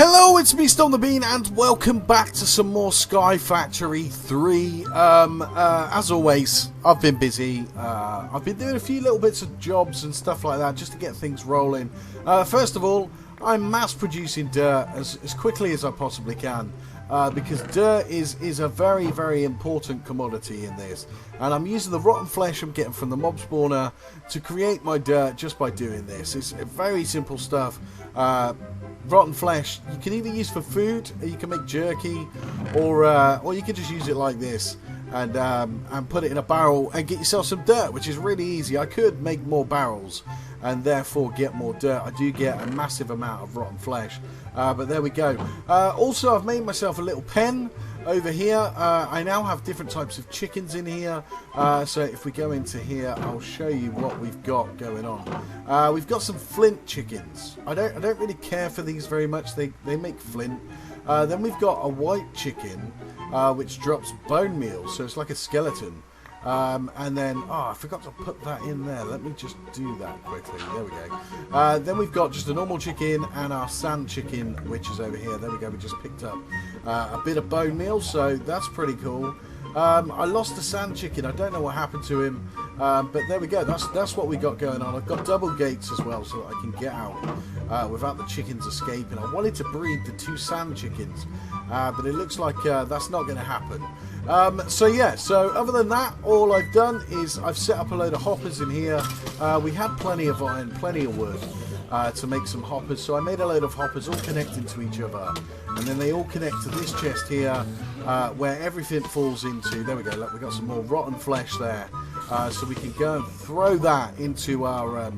Hello, it's me, Stomp The Bean, and welcome back to some more Sky Factory 3. As always, I've been busy. I've been doing a few little bits of jobs and stuff like that just to get things rolling. First of all, I'm mass producing dirt as quickly as I possibly can. Because dirt is a very, very important commodity in this. And I'm using the rotten flesh I'm getting from the mob spawner to create my dirt just by doing this. It's very simple stuff. Rotten flesh you can either use for food, or you can make jerky, or you can just use it like this and put it in a barrel and get yourself some dirt, which is really easy. I could make more barrels and therefore get more dirt. I do get a massive amount of rotten flesh, but there we go. Also, I've made myself a little pen over here. I now have different types of chickens in here, so if we go into here, I'll show you what we've got going on. We've got some Flint Chickens. I don't really care for these very much. They make flint. Then we've got a white chicken, which drops bone meal, so it's like a skeleton. And then, I forgot to put that in there. Let me just do that quickly. There we go. Then we've got just a normal chicken and our sand chicken, which is over here. There we go. We just picked up a bit of bone meal, so that's pretty cool. I lost the sand chicken. I don't know what happened to him, but there we go. That's what we got going on. I've got double gates as well, so that I can get out without the chickens escaping. I wanted to breed the 2 sand chickens, but it looks like that's not going to happen. So yeah, so other than that, all I've done is I've set up a load of hoppers in here. We had plenty of iron, plenty of wood to make some hoppers, so I made a load of hoppers all connecting to each other, and then they all connect to this chest here, where everything falls into. There we go. Look, we got some more rotten flesh there, so we can go and throw that into our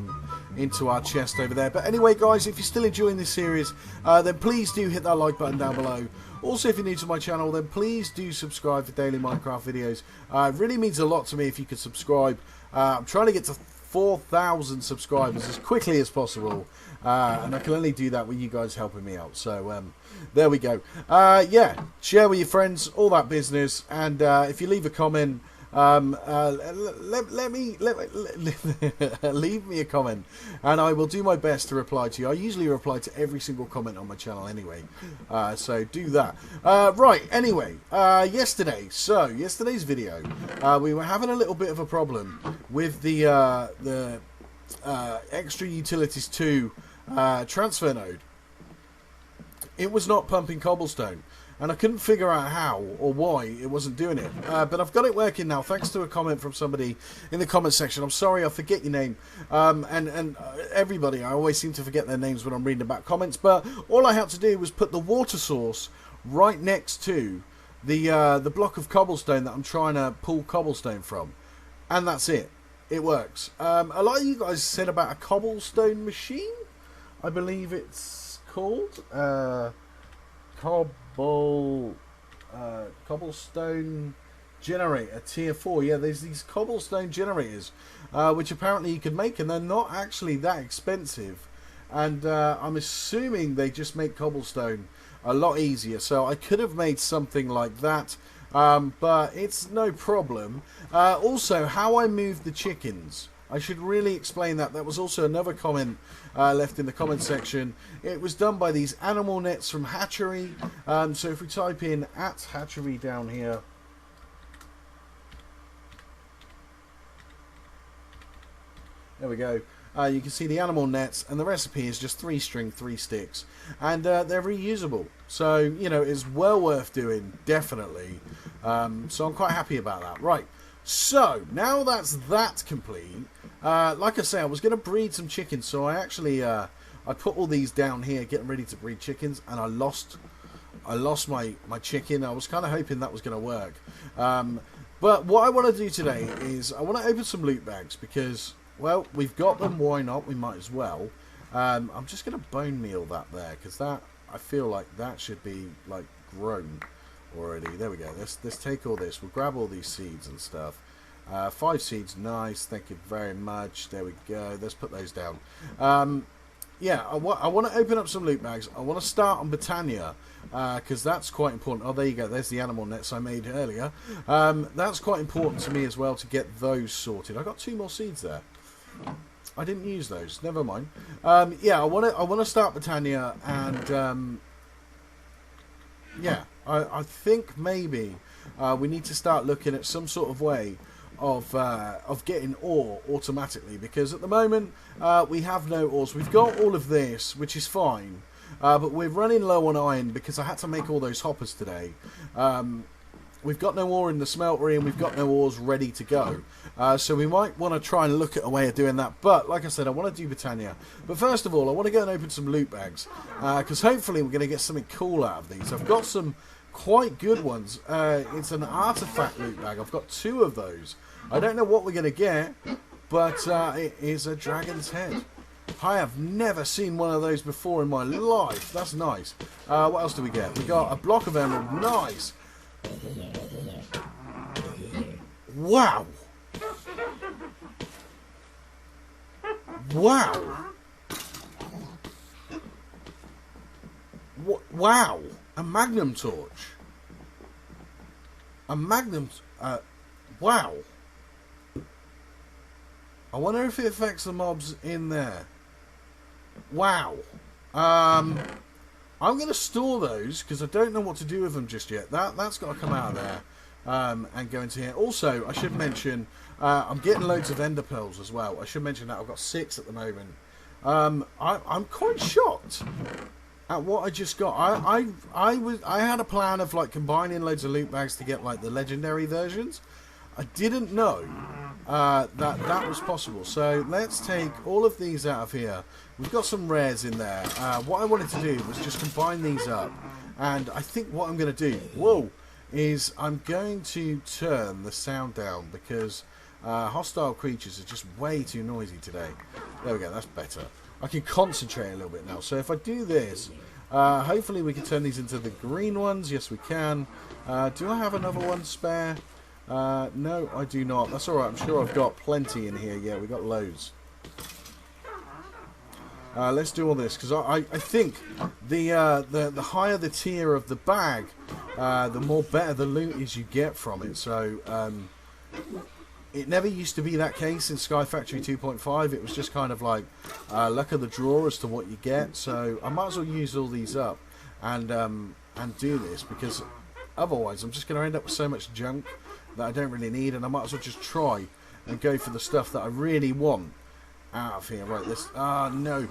chest over there. But anyway, guys, if you're still enjoying this series, then please do hit that like button down below. Also, if you're new to my channel, then please do subscribe for daily Minecraft videos. It really means a lot to me if you could subscribe. I'm trying to get to 4,000 subscribers as quickly as possible, and I can only do that with you guys helping me out. So there we go. Yeah, share with your friends, all that business, and if you leave a comment, leave me a comment, and I will do my best to reply to you. I usually reply to every single comment on my channel anyway, so do that. Right, anyway, yesterday's video, we were having a little bit of a problem with the Extra Utilities 2 transfer node. It was not pumping cobblestone, and I couldn't figure out how or why it wasn't doing it. But I've got it working now, thanks to a comment from somebody in the comment section. I'm sorry, I forget your name. And everybody, I always seem to forget their names when I'm reading about comments. But all I had to do was put the water source right next to the block of cobblestone that I'm trying to pull cobblestone from. And that's it. It works. A lot of you guys said about a cobblestone machine, I believe it's called. Cobblestone generator tier 4. Yeah, there's these cobblestone generators which apparently you can make, and they're not actually that expensive, and I'm assuming they just make cobblestone a lot easier. So I could have made something like that, but it's no problem. Also, how I moved the chickens, I should really explain that. That was also another comment left in the comment section. It was done by these animal nets from Hatchery. So if we type in @hatchery down here, there we go. You can see the animal nets, and the recipe is just 3 string, 3 sticks, and they're reusable. So, you know, it's well worth doing, definitely. So I'm quite happy about that. Right. So, now that's that complete, like I say, I was going to breed some chickens, so I actually, I put all these down here, getting ready to breed chickens, and I lost my chicken. I was kind of hoping that was going to work. But what I want to do today is, I want to open some loot bags, because, well, we've got them, why not, we might as well. I'm just going to bone meal that there, because that, I feel like that should be, like, grown already. There we go. Let's take all this. We'll grab all these seeds and stuff. 5 seeds, nice. Thank you very much. There we go. Let's put those down. Yeah, I want to open up some loot bags. I want to start on Britannia, because that's quite important. Oh, there you go. There's the animal nets I made earlier. That's quite important to me as well to get those sorted. I got 2 more seeds there. I didn't use those. Never mind. Yeah, I want to start Britannia, and yeah, I think maybe we need to start looking at some sort of way of getting ore automatically, because at the moment we have no ores. We've got all of this, which is fine, but we're running low on iron because I had to make all those hoppers today. We've got no ore in the smeltery, and we've got no ores ready to go. So we might want to try and look at a way of doing that. But, like I said, I want to do Britannia. But first of all, I want to go and open some loot bags. Because hopefully we're going to get something cool out of these. I've got some quite good ones. It's an artifact loot bag. I've got 2 of those. I don't know what we're going to get, but it is a dragon's head. I have never seen one of those before in my life. That's nice. What else do we get? We got a block of emerald. Nice. Wow. Wow. Wow. A magnum torch. A magnum... wow. I wonder if it affects the mobs in there. Wow. I'm going to store those because I don't know what to do with them just yet. That's got to come out of there and go into here. Also, I should mention I'm getting loads of ender pearls as well. I should mention that I've got 6 at the moment. I'm quite shocked at what I just got. I had a plan of like combining loads of loot bags to get like the legendary versions. I didn't know that was possible. So let's take all of these out of here. We've got some rares in there. What I wanted to do was just combine these up. And I think what I'm going to do, is I'm going to turn the sound down because hostile creatures are just way too noisy today. There we go, that's better. I can concentrate a little bit now. So if I do this, hopefully we can turn these into the green ones. Yes, we can. Do I have another one spare? No, I do not. That's alright, I'm sure I've got plenty in here. Yeah, we got loads. Let's do all this, because I think the higher the tier of the bag, the more better the loot is you get from it. So, it never used to be that case in Sky Factory 2.5. It was just kind of like luck of the draw as to what you get. So, I might as well use all these up and do this, because otherwise I'm just going to end up with so much junk that I don't really need, and I might as well just try and go for the stuff that I really want out of here. Right, this... no.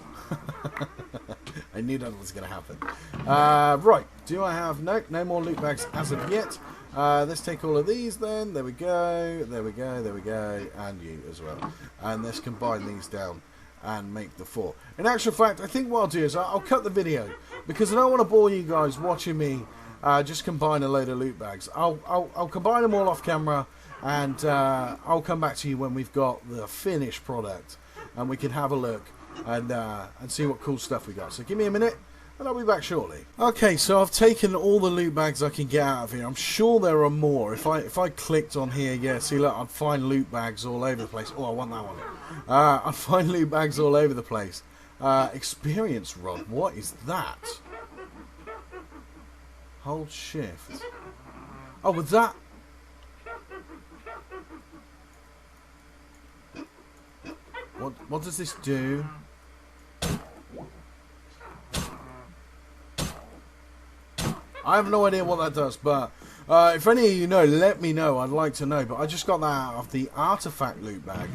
I knew that was going to happen. Right, do I have... no more loot bags as of yet. Let's take all of these then. There we go. There we go. There we go. And you as well. And let's combine these down and make the 4. In actual fact, I think what I'll do is I'll cut the video, because I don't want to bore you guys watching me just combine a load of loot bags. I'll combine them all off camera, and I'll come back to you when we've got the finished product, and we can have a look and see what cool stuff we got. So give me a minute, and I'll be back shortly. Okay, so I've taken all the loot bags I can get out of here. I'm sure there are more. If I clicked on here, yeah, see, look, I'd find loot bags all over the place. Oh, I want that one. I'd find loot bags all over the place. Experience rod. What is that? Hold shift. Oh, with that... What does this do? I have no idea what that does, but if any of you know, let me know. I'd like to know. But I just got that out of the artifact loot bag.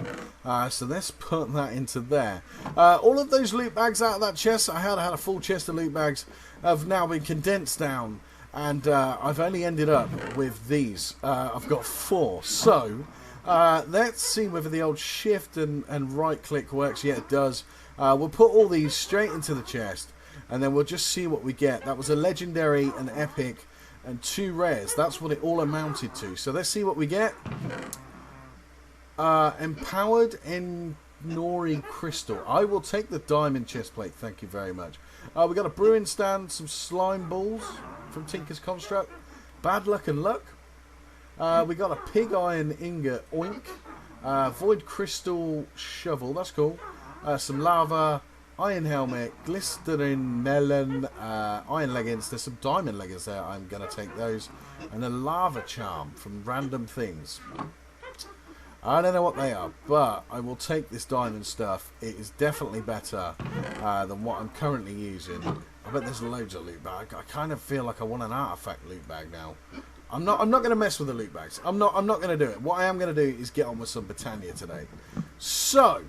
So let's put that into there. All of those loot bags out of that chest, I had a full chest of loot bags, have now been condensed down. And I've only ended up with these. I've got 4. So let's see whether the old shift and right click works. Yeah, it does. We'll put all these straight into the chest, and then we'll just see what we get. That was a legendary, an epic, and 2 rares. That's what it all amounted to. So let's see what we get. Empowered Nori crystal. I will take the diamond chest plate. Thank you very much. We got a brewing stand, some slime balls from Tinker's Construct. Bad luck and luck. We got a pig iron ingot, oink. Void crystal shovel, that's cool. Some lava, iron helmet, glistering melon, iron leggings. There's some diamond leggings there. I'm going to take those. And a lava charm from Random Things. I don't know what they are, but I will take this diamond stuff. It is definitely better than what I'm currently using. bet there's loads of loot bag. I kind of feel like I want an artifact loot bag now. I'm not going to mess with the loot bags. I'm not going to do it. What I am going to do is get on with some Britannia today. So,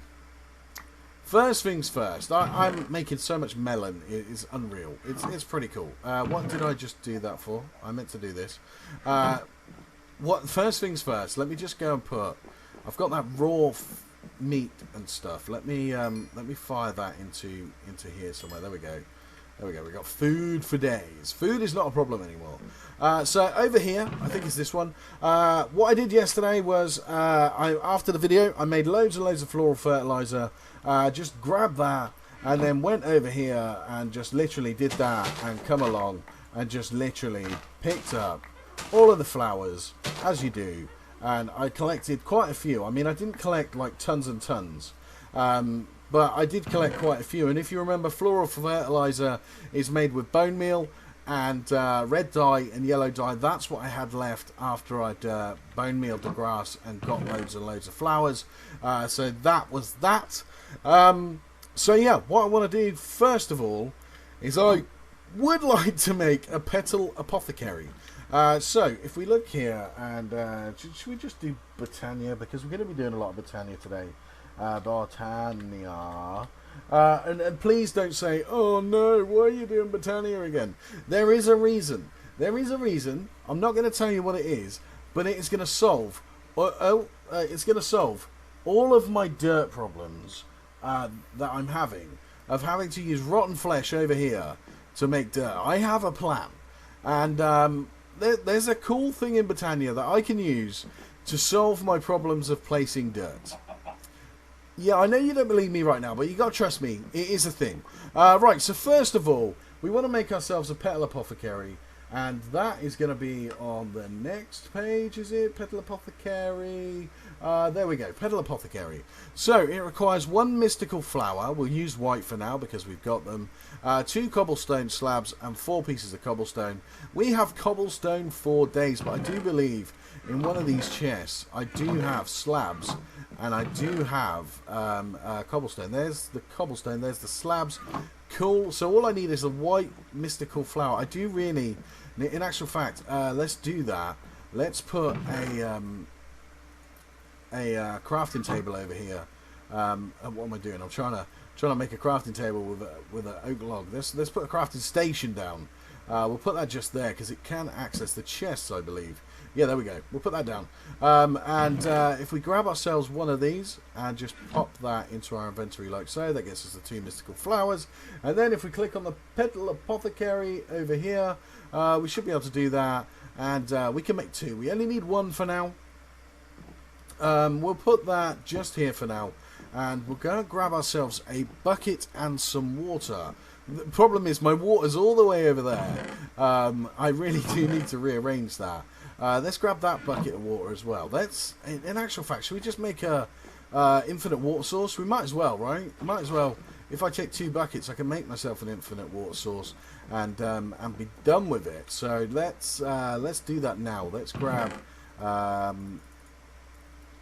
first things first. I'm making so much melon. It is unreal. It's pretty cool. What did I just do that for? I meant to do this. First things first. Let me just go and put. I've got that raw meat and stuff. Let me fire that into here somewhere. There we go. There we go. We got food for days. Food is not a problem anymore. So over here, I think it's this one. What I did yesterday was, after the video, I made loads and loads of floral fertilizer. Just grabbed that and then went over here and just literally did that and come along and just literally picked up all of the flowers, as you do. And I collected quite a few. I mean, I didn't collect like tons and tons. But I did collect quite a few, and if you remember, floral fertilizer is made with bone meal and red dye and yellow dye. That's what I had left after I'd bone mealed the grass and got loads and loads of flowers. So that was that. So yeah, what I want to do first of all is I would like to make a Petal Apothecary. So if we look here, and should we just do Britannia, because we're going to be doing a lot of Britannia today. Britannia. And please don't say, oh no, why are you doing Britannia again? There is a reason. There is a reason. I'm not going to tell you what it is, but it is going to solve. It's going to solve all of my dirt problems that I'm having, of having to use rotten flesh over here to make dirt. I have a plan, and there's a cool thing in Britannia that I can use to solve my problems of placing dirt. Yeah, I know you don't believe me right now, but you got to trust me. It is a thing. Right, so first of all, we want to make ourselves a Petal Apothecary, and that is going to be on the next page, is it? Petal Apothecary. There we go, Petal Apothecary. So, it requires 1 mystical flower. We'll use white for now because we've got them. 2 cobblestone slabs and 4 pieces of cobblestone. We have cobblestone for days, but I do believe in one of these chests, I do have slabs. And I do have cobblestone. There's the cobblestone. There's the slabs. Cool. So all I need is a white mystical flower. I do really, in actual fact, let's do that. Let's put a crafting table over here. What am I doing? I'm trying to make a crafting table with an oak log. Let's put a crafting station down. We'll put that just there because it can access the chests, I believe. Yeah, there we go. We'll put that down. If we grab ourselves one of these and just pop that into our inventory like so, that gets us the 2 mystical flowers. And then if we click on the Petal Apothecary over here, we should be able to do that. And we can make 2. We only need 1 for now. We'll put that just here for now. And we'll go and grab ourselves a bucket and some water. The problem is my water's all the way over there. I really do need to rearrange that. Let's grab that bucket of water as well. Let's, in actual fact, should we just make a infinite water source? We might as well, right? Might as well. If I take 2 buckets, I can make myself an infinite water source and be done with it. So let's do that now. Let's grab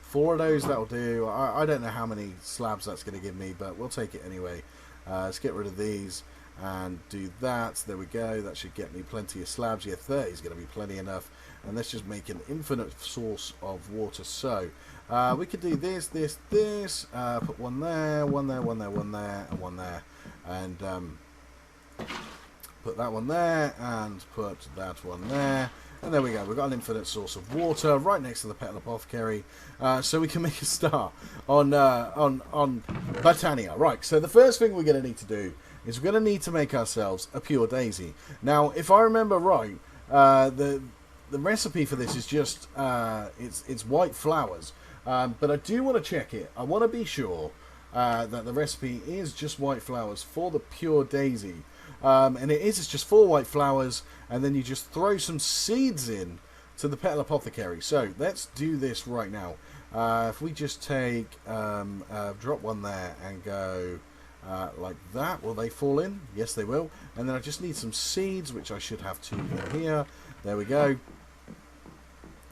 4 of those. That'll do. I don't know how many slabs that's going to give me, but we'll take it anyway. Let's get rid of these and do that. There we go. That should get me plenty of slabs. Yeah, 30 is going to be plenty enough. And let's just make an infinite source of water. So we could do this. Put one there, one there, one there, one there, and one there. And put that one there, and put that one there. And there we go. We've got an infinite source of water right next to the Petal Apothecary, so we can make a start on Britannia. Right. So the first thing we're going to need to do is we're going to need to make ourselves a pure daisy. Now, if I remember right, the recipe for this is just it's white flowers, but I do want to check it. I want to be sure that the recipe is just white flowers for the pure daisy. And it's just 4 white flowers, and then you just throw some seeds in to the Petal Apothecary. So let's do this right now. If we just take drop one there and go like that, will they fall in? Yes, they will. And then I just need some seeds, which I should have 2 in here. There we go.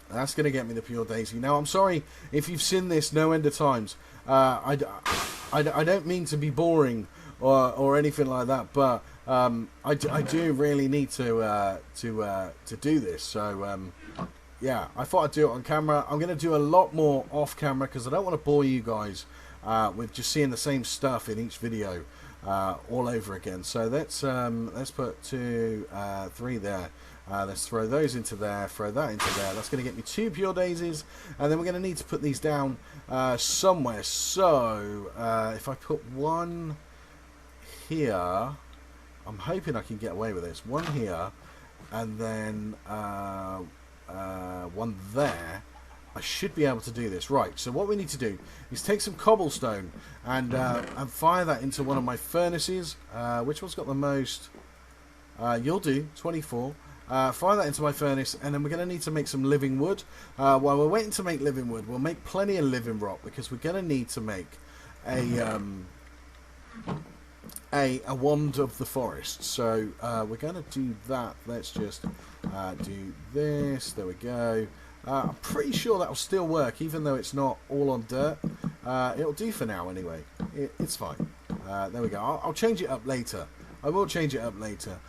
That's going to get me the pure daisy. Now, I'm sorry if you've seen this no end of times. I don't mean to be boring or anything like that, but I do really need to do this. So yeah, I thought I'd do it on camera. I'm going to do a lot more off camera because I don't want to bore you guys with just seeing the same stuff in each video all over again. So let's put 2, 3 there. Let's throw those into there, throw that into there. That's going to get me 2 pure daisies, and then we're going to need to put these down somewhere. So if I put 1 here, I'm hoping I can get away with this. 1 here, and then 1 there. I should be able to do this. Right, so what we need to do is take some cobblestone and fire that into one of my furnaces. Which one's got the most? You'll do, 24. Fire that into my furnace, and then we're going to need to make some living wood. While we're waiting to make living wood, we'll make plenty of living rock, because we're going to need to make a wand of the forest. So we're going to do that. Let's just do this. There we go. I'm pretty sure that'll still work, even though it's not all on dirt. It'll do for now anyway. It's fine. There we go. I'll change it up later. I will change it up later.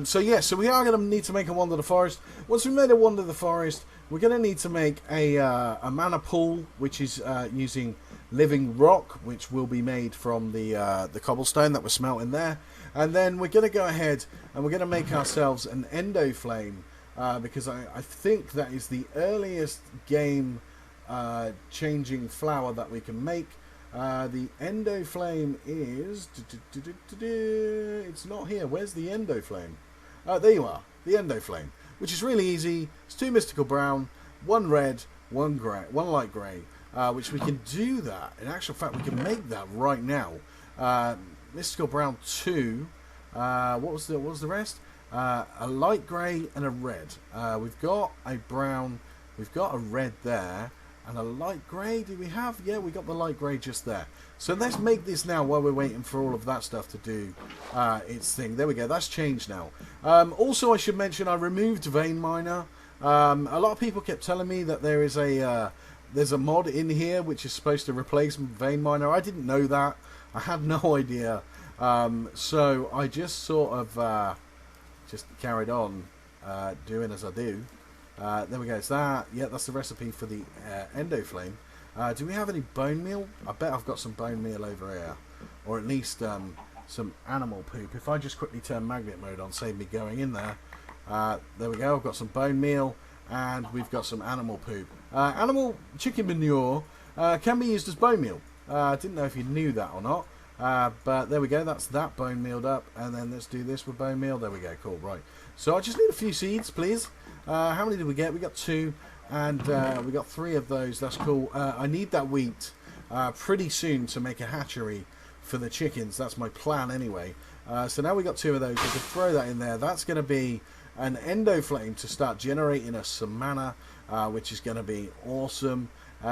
So yeah, so we are going to need to make a wand of the forest. Once we've made a wand of the forest, we're going to need to make a mana pool, which is using living rock, which will be made from the cobblestone that we're smelting there. And then we're going to go ahead and we're going to make ourselves an Endoflame, because I think that is the earliest game changing flower that we can make. The Endoflame is... It's not here. Where's the Endoflame? There you are. The Endoflame. Which is really easy. It's 2 mystical brown, 1 red, 1 grey, 1 light grey. Which we can do that. In actual fact, we can make that right now. Mystical brown 2. What was the rest? A light grey and a red. We've got a brown. We've got a red there. And a light grey, do we have? Yeah, we got the light grey just there. So let's make this now while we're waiting for all of that stuff to do its thing. There we go, that's changed now. Also, I should mention I removed Vein Miner. A lot of people kept telling me that there is there's a mod in here which is supposed to replace Vein Miner. I didn't know that. I had no idea. So I just sort of just carried on doing as I do. There we go. It's that. Yeah, that's the recipe for the Endoflame. Do we have any bone meal? I bet I've got some bone meal over here, or at least some animal poop. If I just quickly turn magnet mode on, save me going in there. There we go. I've got some bone meal, and we've got some animal poop. Animal chicken manure can be used as bone meal. I didn't know if you knew that or not. But there we go. That's that bone mealed up, and then let's do this with bone meal. There we go. Cool. Right. So I just need a few seeds, please. How many did we get? We got 2, and we got 3 of those. That's cool. I need that wheat pretty soon to make a hatchery for the chickens. That's my plan anyway. So now we got 2 of those. We can throw that in there. That's going to be an Endoflame to start generating us some mana, which is going to be awesome. Do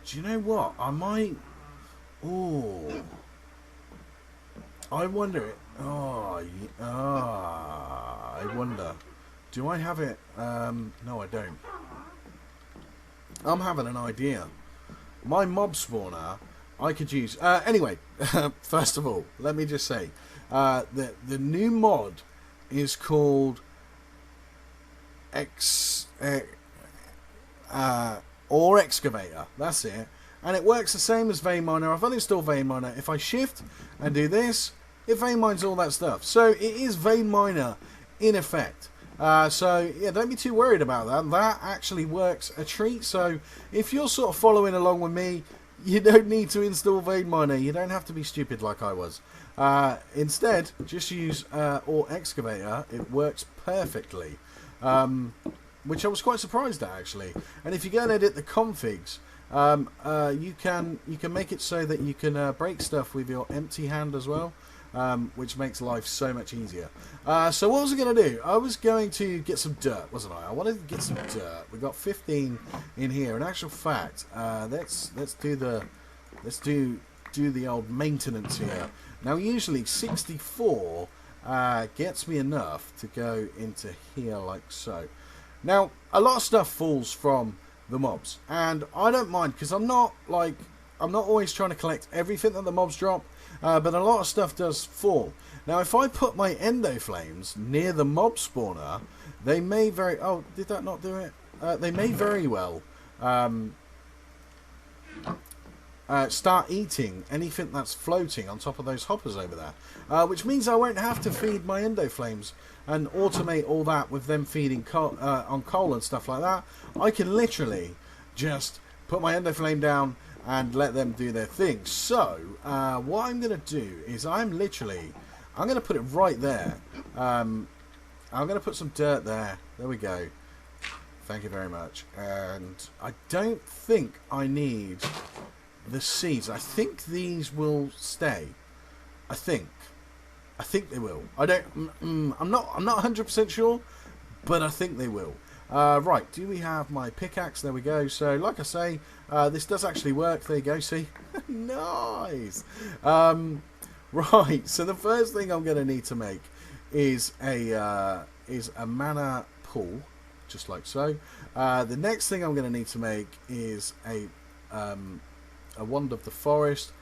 you know what? I might... Oh... I wonder... I wonder... Do I have it? No, I don't. I'm having an idea. My mob spawner, I could use... anyway, first of all, let me just say, the new mod is called Ore Excavator. That's it. And it works the same as Vein Miner. I've uninstalled Vein Miner. If I shift and do this, it vein mines all that stuff. So it is Vein Miner in effect. So yeah, don't be too worried about that. That actually works a treat. So if you're sort of following along with me, you don't need to install Vein Miner. You don't have to be stupid like I was. Instead, just use Ore Excavator. It works perfectly, which I was quite surprised at actually. And if you go and edit the configs, you can make it so that you can break stuff with your empty hand as well. Which makes life so much easier. So what was I going to do? I was going to get some dirt, wasn't I? I wanted to get some dirt. We got 15 in here. In actual fact, let's do the old maintenance here. Now, usually 64 gets me enough to go into here like so. Now, a lot of stuff falls from the mobs, and I don't mind because I'm not always trying to collect everything that the mobs drop. but a lot of stuff does fall. Now, if I put my Endoflames near the mob spawner, they may very... Oh, did that not do it? They may very well start eating anything that's floating on top of those hoppers over there. Which means I won't have to feed my Endoflames and automate all that with them feeding coal, on coal and stuff like that. I can literally just put my Endoflame down and let them do their thing. So, what I'm going to do is I'm going to put it right there. I'm going to put some dirt there. There we go. Thank you very much. And I don't think I need the seeds. I think these will stay. I think they will. I don't. I'm not 100% sure, but I think they will. Right. Do we have my pickaxe? There we go. So, like I say, this does actually work. There you go. See, nice. Right. So the first thing I'm going to need to make is a mana pool, just like so. The next thing I'm going to need to make is a wand of the forest,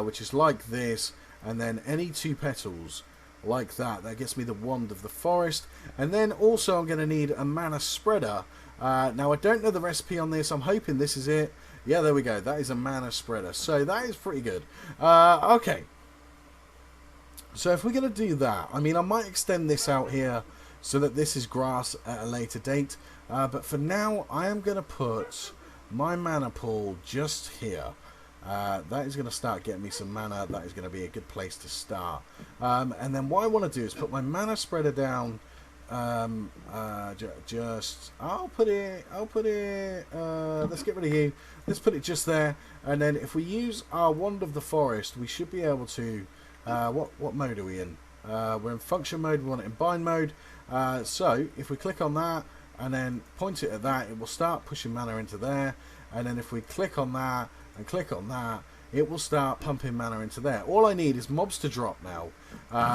which is like this, and then any 2 petals like that. That gets me the wand of the forest. And then also I'm going to need a mana spreader. Now I don't know the recipe on this. I'm hoping this is it. Yeah, there we go. That is a mana spreader. So that is pretty good. Okay. So if we're going to do that, I mean, I might extend this out here so that this is grass at a later date. But for now, I am going to put my mana pool just here. That is going to start getting me some mana. That is going to be a good place to start. And then what I want to do is put my mana spreader down. I'll put it, let's get rid of you. Let's put it just there. And then if we use our wand of the forest, we should be able to, what mode are we in? We're in function mode, we want it in bind mode. So if we click on that and then point it at that, it will start pushing mana into there. And then if we click on that and click on that, it will start pumping mana into there. All I need is mobs to drop now.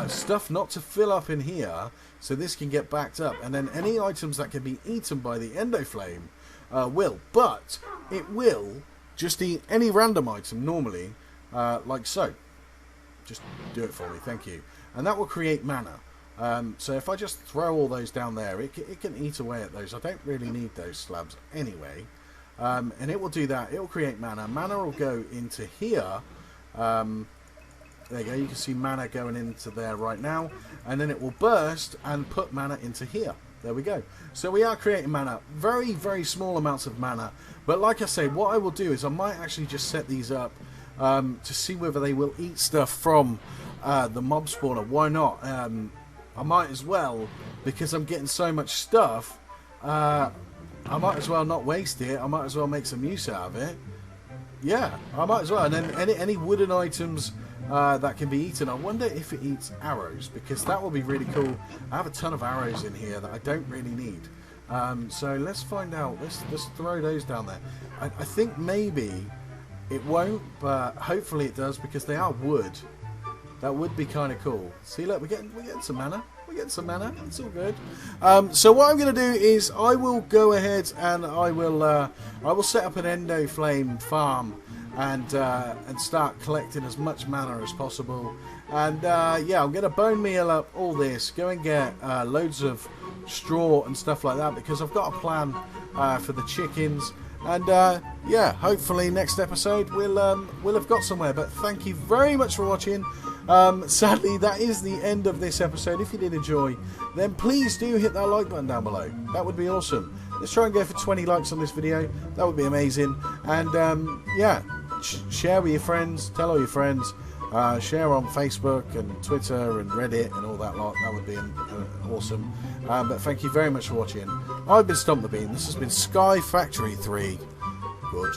Stuff not to fill up in here, so this can get backed up. And then any items that can be eaten by the Endoflame will. But it will just eat any random item normally, like so. Just do it for me, thank you. And that will create mana. So if I just throw all those down there, it can eat away at those. I don't really need those slabs anyway. And it will do that. It will create mana. Mana will go into here. There you go. You can see mana going into there right now. And then it will burst and put mana into here. There we go. So we are creating mana. Very, very small amounts of mana. But like I say, what I will do is I might actually just set these up to see whether they will eat stuff from the mob spawner. Why not? I might as well, because I'm getting so much stuff. I might as well not waste it. I might as well make some use out of it. Yeah, I might as well. And then any wooden items that can be eaten. I wonder if it eats arrows, because that will be really cool. I have a ton of arrows in here that I don't really need. So let's find out. Let's throw those down there. I think maybe it won't, but hopefully it does, because they are wood. That would be kind of cool. See, look, we're getting some mana. We're getting some mana. It's all good. So what I'm going to do is I will go ahead and I will set up an Endoflame farm and start collecting as much mana as possible. And yeah, I'm going to bone meal up all this. Go and get loads of straw and stuff like that, because I've got a plan for the chickens. And yeah, hopefully next episode we'll have got somewhere. But thank you very much for watching. Sadly, that is the end of this episode. If you did enjoy, then please do hit that like button down below. That would be awesome. Let's try and go for 20 likes on this video. That would be amazing. And yeah, share with your friends. Tell all your friends. Share on Facebook and Twitter and Reddit and all that lot. That would be awesome. But thank you very much for watching. I've been Stomp the Bean. This has been Sky Factory 3. Good.